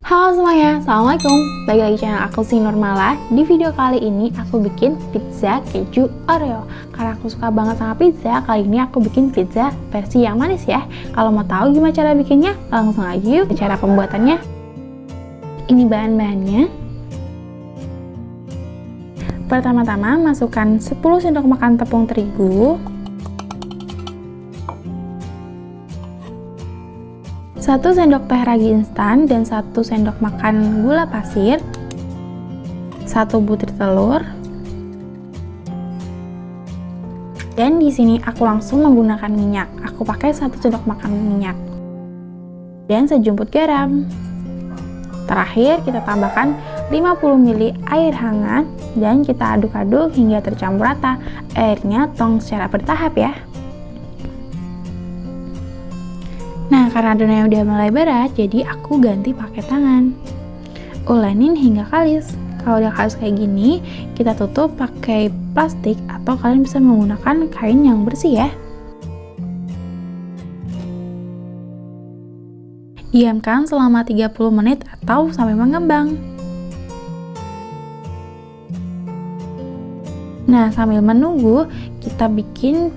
Halo semuanya, Assalamualaikum. Balik lagi channel aku si Nurmala. Di video kali ini aku bikin pizza keju Oreo. Karena aku suka banget sama pizza, kali ini aku bikin pizza versi yang manis ya. Kalau mau tahu gimana cara bikinnya, langsung aja yuk ke cara pembuatannya. Ini bahan-bahannya. Pertama-tama masukkan 10 sendok makan tepung terigu, 1 sendok teh ragi instan dan 1 sendok makan gula pasir, 1 butir telur. Dan di sini aku langsung menggunakan minyak. Aku pakai 1 sendok makan minyak. Dan sejumput garam. Terakhir kita tambahkan 50 ml air hangat dan kita aduk-aduk hingga tercampur rata. Airnya tuang secara bertahap ya. Nah, karena adonannya udah mulai berat, jadi aku ganti pakai tangan. Ulenin hingga kalis. Kalau udah kalis kayak gini, kita tutup pakai plastik atau kalian bisa menggunakan kain yang bersih ya. Diamkan selama 30 menit atau sampai mengembang. Nah, sambil menunggu, kita bikin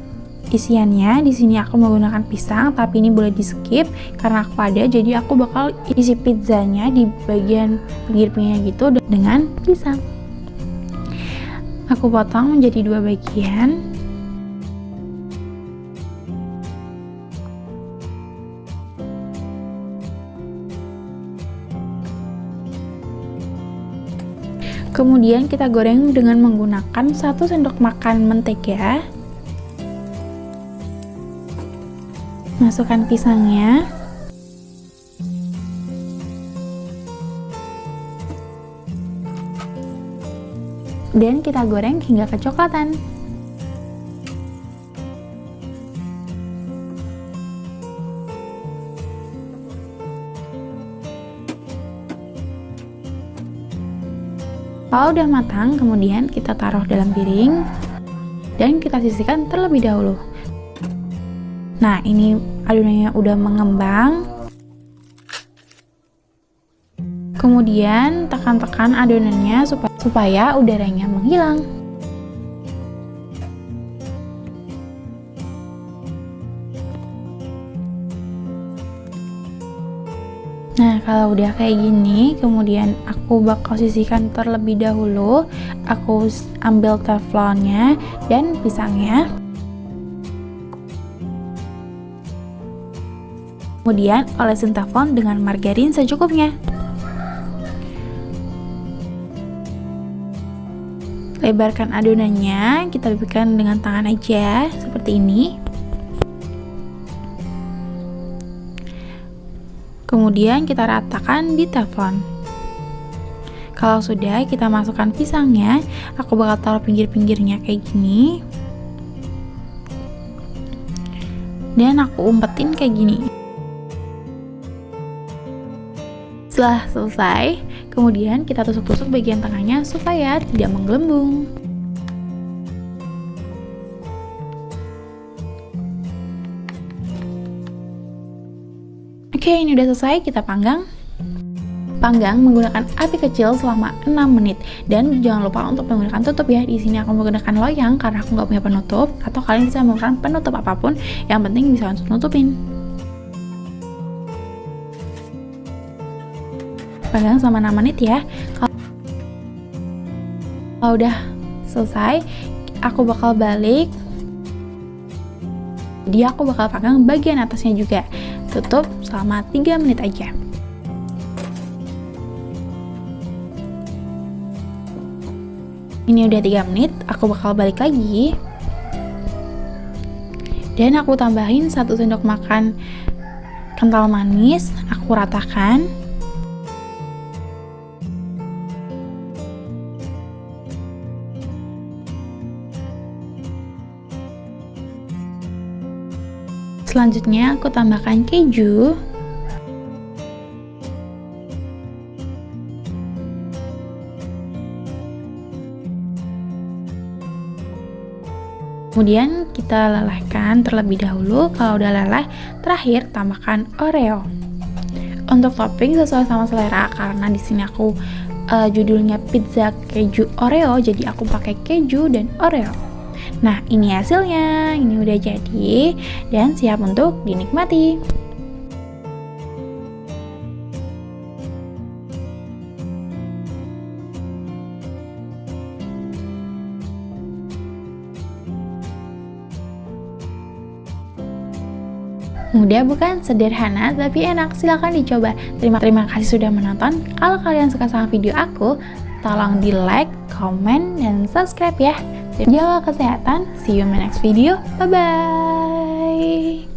isiannya. Di sini aku menggunakan pisang, tapi ini boleh di skip karena aku ada, jadi aku bakal isi pizzanya di bagian pinggir-pinggirnya gitu dengan pisang. Aku potong menjadi 2 bagian. Kemudian kita goreng dengan menggunakan 1 sendok makan mentega. Masukkan pisangnya. Dan kita goreng hingga kecoklatan. Kalau udah matang, kemudian kita taruh dalam piring dan kita sisihkan terlebih dahulu. Nah, ini adonannya udah mengembang. Kemudian tekan-tekan adonannya supaya udaranya menghilang. Nah, kalau udah kayak gini, kemudian aku bakal sisihkan terlebih dahulu. Aku ambil teflonnya dan pisangnya. Kemudian olesin teflon dengan margarin secukupnya. Lebarkan adonannya, kita berikan dengan tangan aja seperti ini. Kemudian kita ratakan di teflon. Kalau sudah, kita masukkan pisangnya. Aku bakal taruh pinggir-pinggirnya kayak gini. Dan aku umpetin kayak gini. Setelah selesai, kemudian kita tusuk-tusuk bagian tengahnya supaya tidak menggelembung. Oke, ini udah selesai, kita panggang. Panggang menggunakan api kecil selama 6 menit dan jangan lupa untuk menggunakan tutup ya. Di sini aku menggunakan loyang karena aku nggak punya penutup, atau kalian bisa menggunakan penutup apapun, yang penting bisa untuk nutupin. Panggang selama 6 menit ya. Kalau udah selesai, aku bakal balik. Jadi aku bakal panggang bagian atasnya juga. Tutup selama 3 menit aja. Ini udah 3 menit, aku bakal balik lagi. Dan aku tambahin 1 sendok makan kental manis, aku ratakan. Selanjutnya aku tambahkan keju. Kemudian kita lelehkan terlebih dahulu. Kalau udah leleh, terakhir tambahkan Oreo. Untuk topping sesuai sama selera, karena di sini aku judulnya pizza keju Oreo, jadi aku pakai keju dan Oreo. Nah, ini hasilnya, ini udah jadi dan siap untuk dinikmati. Mudah bukan? Sederhana tapi enak. Silahkan dicoba. Terima kasih sudah menonton. Kalau kalian suka sama video aku, tolong di like, komen, dan subscribe ya. Jaga kesehatan. See you in my next video. Bye bye.